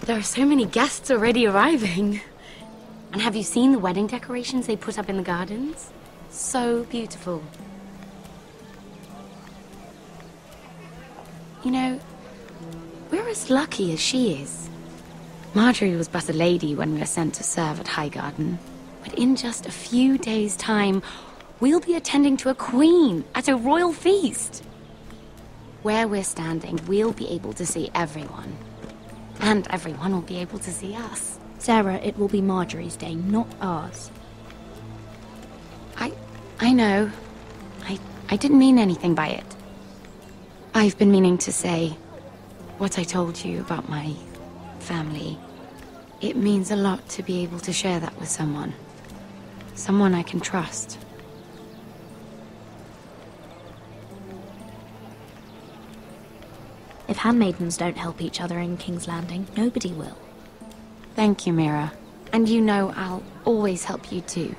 There are so many guests already arriving. And have you seen the wedding decorations they put up in the gardens? So beautiful. You know, we're as lucky as she is. Marjorie was but a lady when we were sent to serve at Highgarden. But in just a few days' time, we'll be attending to a queen at a royal feast. Where we're standing, we'll be able to see everyone. And everyone will be able to see us. Sarah, it will be Marjorie's day, not ours. I know. I didn't mean anything by it. I've been meaning to say what I told you about my family. It means a lot to be able to share that with someone. Someone I can trust. If handmaidens don't help each other in King's Landing, nobody will. Thank you, Mira. And you know I'll always help you too.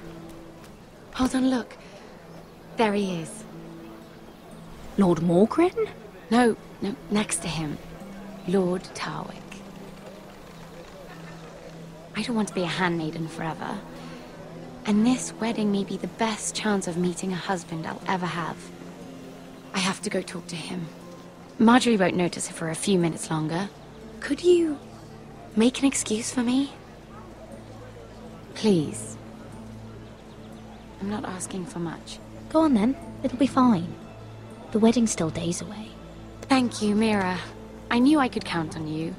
Hold on, look. There he is. Lord Morgrin? No, next to him. Lord Tarwick. I don't want to be a handmaiden forever. And this wedding may be the best chance of meeting a husband I'll ever have. I have to go talk to him. Marjorie won't notice it for a few minutes longer. Could you make an excuse for me? Please. I'm not asking for much. Go on then, it'll be fine. The wedding's still days away. Thank you, Mira. I knew I could count on you.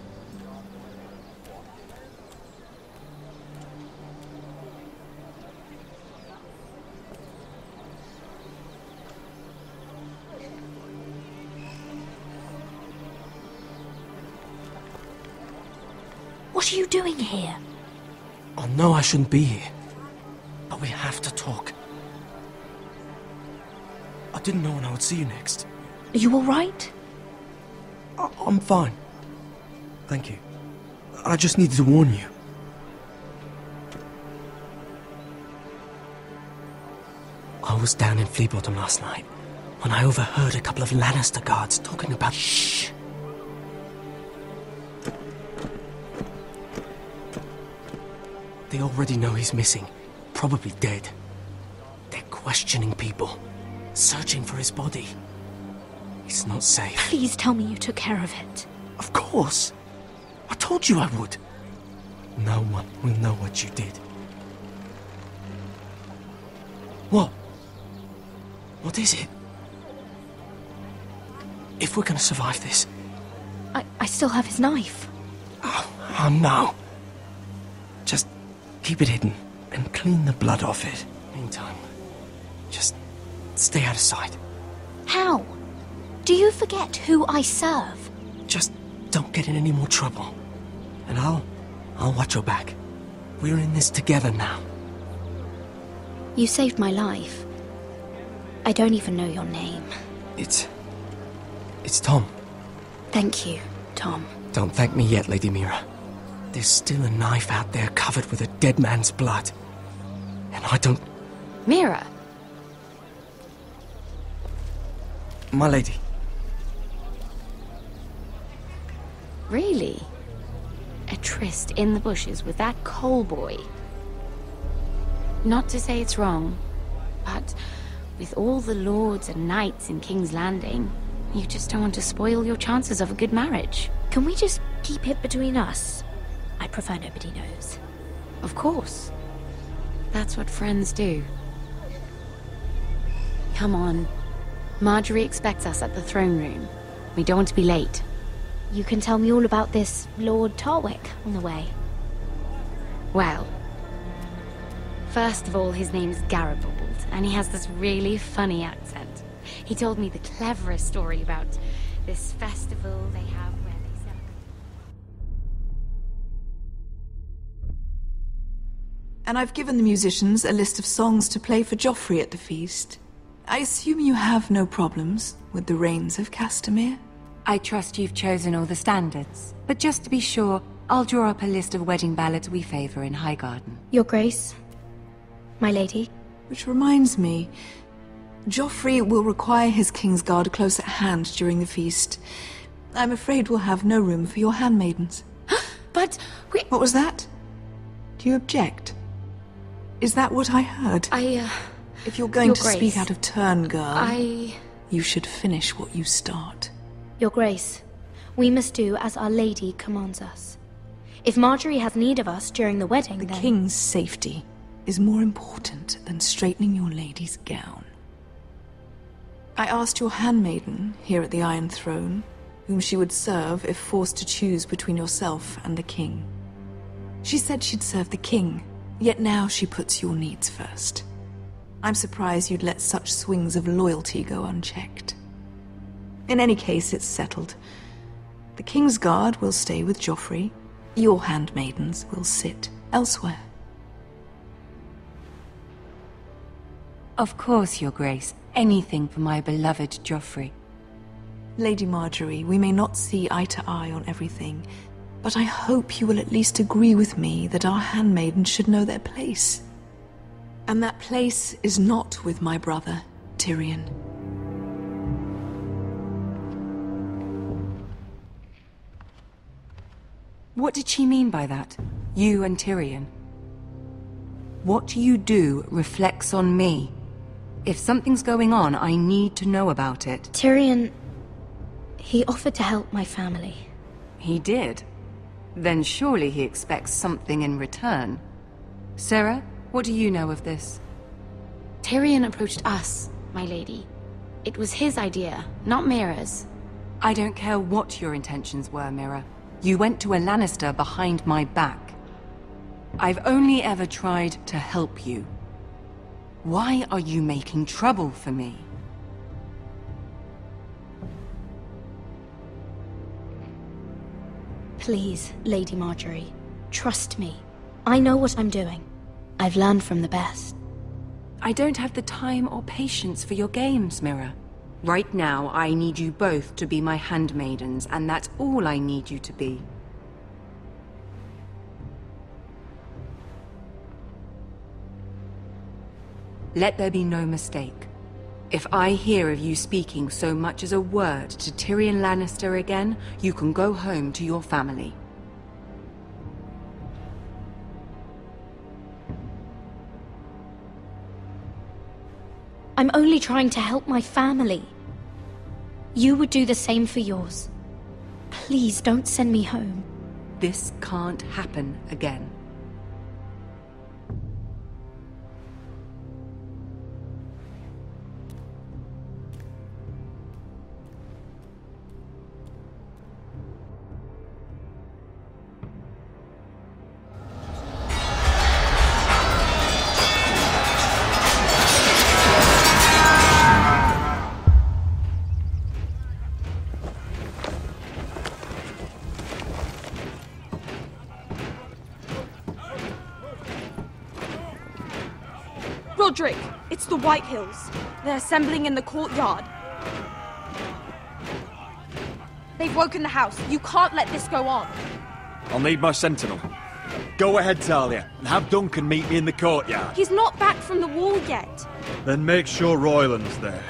What are you doing here? I know I shouldn't be here, but we have to talk. I didn't know when I would see you next. Are you alright? I'm fine. Thank you. I just needed to warn you. I was down in Fleabottom last night when I overheard a couple of Lannister guards talking about... Shh! They already know he's missing, probably dead. They're questioning people, searching for his body. He's not safe. Please tell me you took care of it. Of course! I told you I would. No one will know what you did. What? What is it? If we're gonna survive this... I still have his knife. Oh no. Just keep it hidden and clean the blood off it. Meantime, just stay out of sight. How? Do you forget who I serve? Just don't get in any more trouble. And I'll watch your back. We're in this together now. You saved my life. I don't even know your name. It's Tom. Thank you, Tom. Don't thank me yet, Lady Mira. There's still a knife out there covered with a dead man's blood. And I don't... Mira! My lady. Really? A tryst in the bushes with that coal boy? Not to say it's wrong, but with all the lords and knights in King's Landing, you just don't want to spoil your chances of a good marriage. Can we just keep it between us? I prefer nobody knows. Of course. That's what friends do. Come on. Marjorie expects us at the throne room. We don't want to be late. You can tell me all about this Lord Tarwick on the way. Well, first of all, his name's Garibald, and he has this really funny accent. He told me the cleverest story about this festival they have where they celebrate. And I've given the musicians a list of songs to play for Joffrey at the feast. I assume you have no problems with the Rains of Castamere? I trust you've chosen all the standards, but just to be sure, I'll draw up a list of wedding ballads we favor in Highgarden. Your Grace, my lady. Which reminds me, Joffrey will require his Kingsguard close at hand during the feast. I'm afraid we'll have no room for your handmaidens. but we... What was that? Do you object? Is that what I heard? If you're going Your to Grace, speak out of turn, girl, you should finish what you start. Your Grace, we must do as Our Lady commands us. If Marjorie has need of us during the wedding, The then... king's safety is more important than straightening your lady's gown. I asked your handmaiden here at the Iron Throne whom she would serve if forced to choose between yourself and the king. She said she'd serve the king, yet now she puts your needs first. I'm surprised you'd let such swings of loyalty go unchecked. In any case, it's settled. The King's Guard will stay with Joffrey. Your handmaidens will sit elsewhere. Of course, Your Grace. Anything for my beloved Joffrey. Lady Marjorie, we may not see eye to eye on everything, but I hope you will at least agree with me that our handmaidens should know their place. And that place is not with my brother, Tyrion. What did she mean by that? You and Tyrion? What you do reflects on me. If something's going on, I need to know about it. Tyrion... he offered to help my family. He did? Then surely he expects something in return. Sarah, what do you know of this? Tyrion approached us, my lady. It was his idea, not Mira's. I don't care what your intentions were, Mira. You went to a Lannister behind my back. I've only ever tried to help you. Why are you making trouble for me? Please, Lady Marjorie, trust me. I know what I'm doing. I've learned from the best. I don't have the time or patience for your games, Mira. Right now, I need you both to be my handmaidens, and that's all I need you to be. Let there be no mistake. If I hear of you speaking so much as a word to Tyrion Lannister again, you can go home to your family. I'm only trying to help my family. You would do the same for yours. Please don't send me home. This can't happen again. Roderick, it's the White Hills. They're assembling in the courtyard. They've woken the house. You can't let this go on. I'll need my sentinel. Go ahead, Talia, and have Duncan meet me in the courtyard. He's not back from the wall yet. Then make sure Royland's there.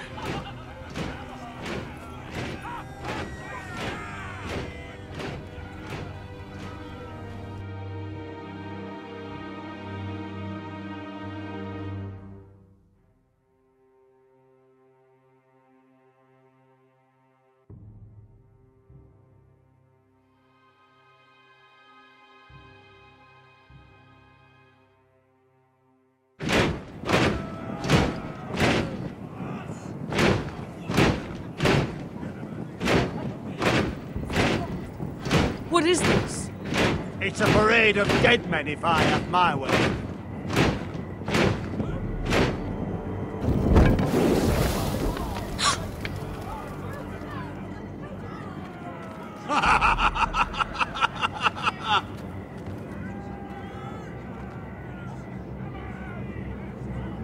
What is this? It's a parade of dead men, if I have my way.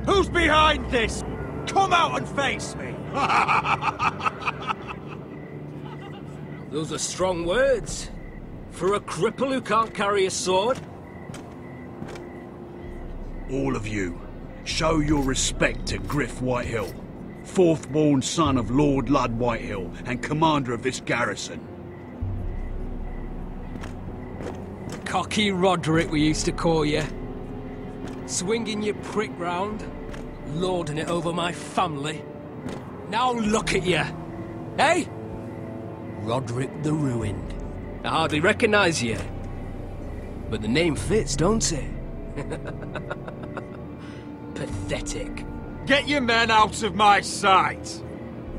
Who's behind this? Come out and face me! Those are strong words. For a cripple who can't carry a sword? All of you, show your respect to Griff Whitehill, fourth-born son of Lord Ludd Whitehill and commander of this garrison. Cocky Roderick, we used to call you. Swinging your prick round, lording it over my family. Now look at you. Hey? Roderick the Ruined. I hardly recognise you. But the name fits, don't it? Pathetic. Get your men out of my sight!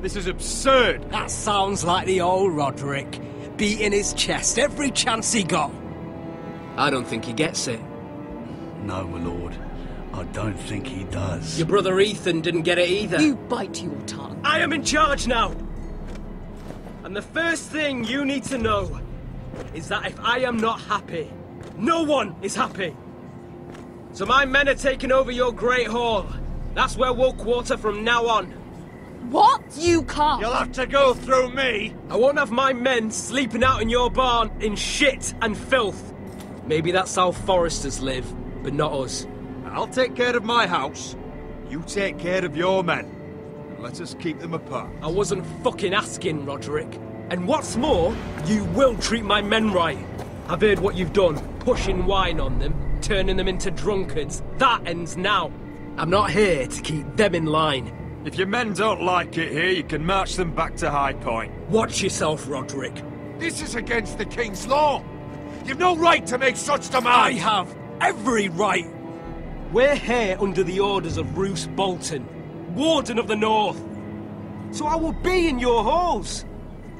This is absurd! That sounds like the old Roderick, beating his chest every chance he got. I don't think he gets it. No, my lord. I don't think he does. Your brother Ethan didn't get it either. You bite your tongue. I am in charge now! And the first thing you need to know is that if I am not happy, no one is happy. So my men are taking over your Great Hall. That's where we'll quarter from now on. What? You can't. You'll have to go through me. I won't have my men sleeping out in your barn in shit and filth. Maybe that's how foresters live, but not us. I'll take care of my house. You take care of your men. And let us keep them apart. I wasn't fucking asking, Roderick. And what's more, you will treat my men right. I've heard what you've done, pushing wine on them, turning them into drunkards. That ends now. I'm not here to keep them in line. If your men don't like it here, you can march them back to High Point. Watch yourself, Roderick. This is against the king's law. You've no right to make such demands. I have every right. We're here under the orders of Roose Bolton, Warden of the North. So I will be in your halls.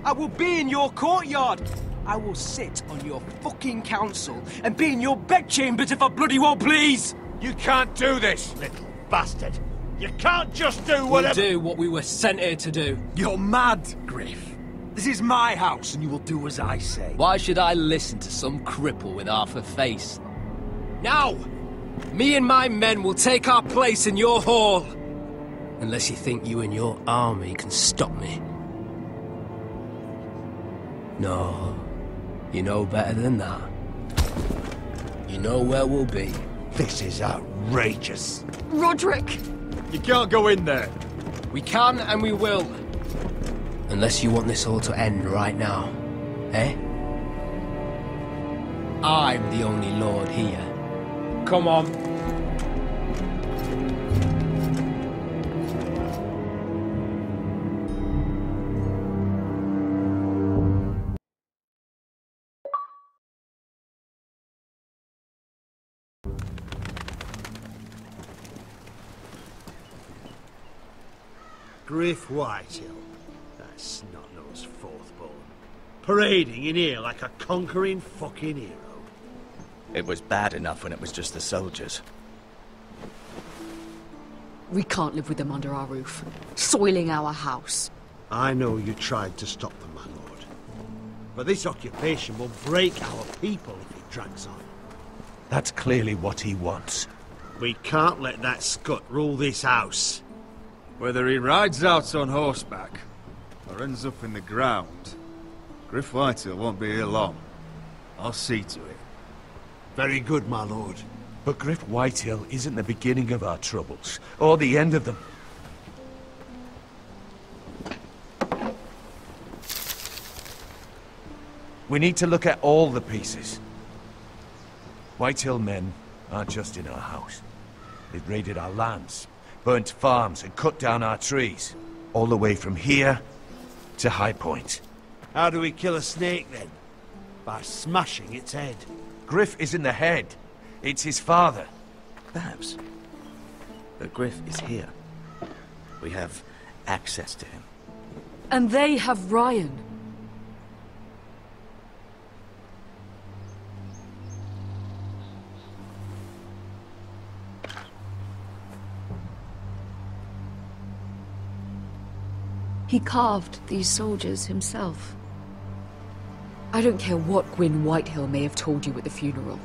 I will be in your courtyard. I will sit on your fucking council and be in your bedchambers if I bloody well please. You can't do this, little bastard. You can't just do whatever... We'll do what we were sent here to do. You're mad, Griff. This is my house and you will do as I say. Why should I listen to some cripple with half a face? Now, me and my men will take our place in your hall. Unless you think you and your army can stop me. No, you know better than that. You know where we'll be. This is outrageous. Roderick! You can't go in there. We can and we will. Unless you want this all to end right now. Eh? I'm the only lord here. Come on. Griff Whitehill. That snot-nosed fourthborn. Parading in here like a conquering fucking hero. It was bad enough when it was just the soldiers. We can't live with them under our roof, soiling our house. I know you tried to stop them, my lord. But this occupation will break our people if it drags on. That's clearly what he wants. We can't let that scut rule this house. Whether he rides out on horseback or ends up in the ground, Griff Whitehill won't be here long. I'll see to it. Very good, my lord. But Griff Whitehill isn't the beginning of our troubles, or the end of them. We need to look at all the pieces. Whitehill men aren't just in our house. They've raided our lands, burnt farms and cut down our trees. All the way from here to High Point. How do we kill a snake, then? By smashing its head. Griff isn't the head. It's his father. Perhaps. But Griff is here. We have access to him. And they have Ryan. He carved these soldiers himself. I don't care what Gwyn Whitehill may have told you at the funeral.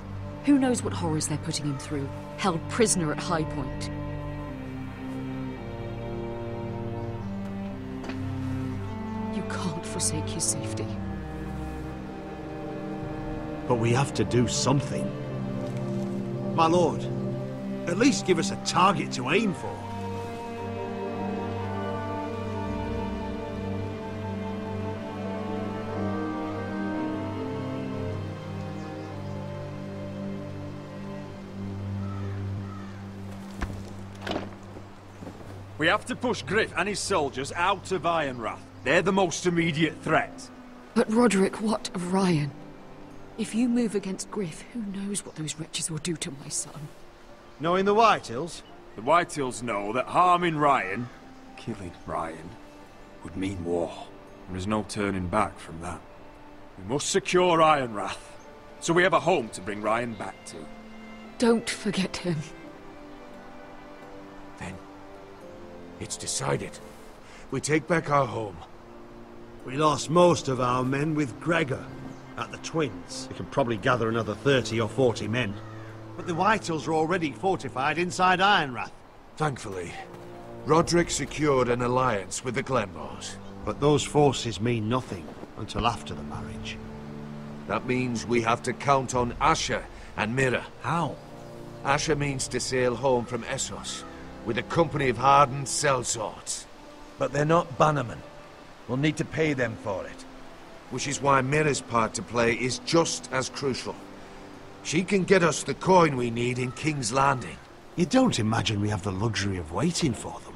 Who knows what horrors they're putting him through, held prisoner at High Point. You can't forsake his safety. But we have to do something. My lord, at least give us a target to aim for. We have to push Griff and his soldiers out of Ironrath. They're the most immediate threat. But Roderick, what of Ryan? If you move against Griff, who knows what those wretches will do to my son? Knowing the Whitehills? The Whitehills know that harming Ryan, killing Ryan, would mean war. There is no turning back from that. We must secure Ironrath, so we have a home to bring Ryan back to. Don't forget him. Then, it's decided. We take back our home. We lost most of our men with Gregor at the Twins. We can probably gather another 30 or 40 men. But the Whitehills are already fortified inside Ironrath. Thankfully, Roderick secured an alliance with the Glenmores. But those forces mean nothing until after the marriage. That means we have to count on Asher and Mira. How? Asher means to sail home from Essos with a company of hardened sellswords. But they're not bannermen. We'll need to pay them for it. Which is why Mira's part to play is just as crucial. She can get us the coin we need in King's Landing. You don't imagine we have the luxury of waiting for them?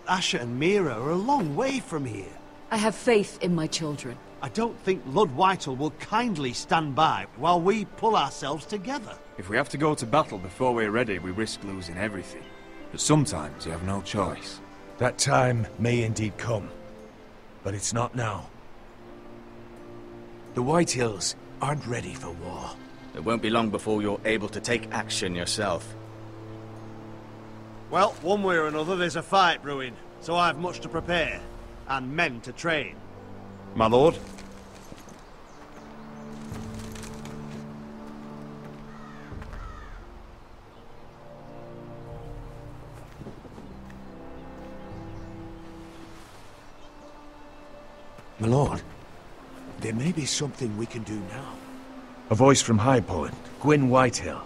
Asher and Mira are a long way from here. I have faith in my children. I don't think Lord Whitehall will kindly stand by while we pull ourselves together. If we have to go to battle before we're ready, we risk losing everything. But sometimes you have no choice. That time may indeed come, but it's not now. The Whitehills aren't ready for war. It won't be long before you're able to take action yourself. Well, one way or another there's a fight brewing, so I've much to prepare, and men to train. My lord? My lord, there may be something we can do now. A voice from High Point, Gwyn Whitehill.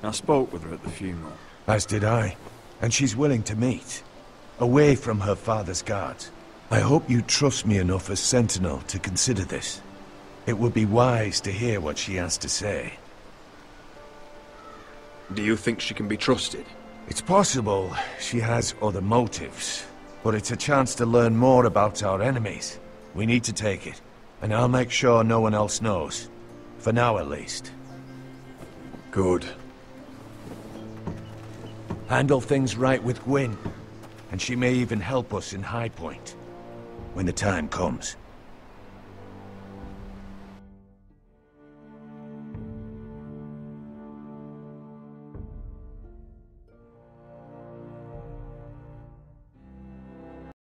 I spoke with her at the funeral. As did I. And she's willing to meet. Away from her father's guards. I hope you trust me enough as Sentinel to consider this. It would be wise to hear what she has to say. Do you think she can be trusted? It's possible she has other motives. But it's a chance to learn more about our enemies. We need to take it. And I'll make sure no one else knows. For now, at least. Good. Handle things right with Gwyn. And she may even help us in High Point. When the time comes.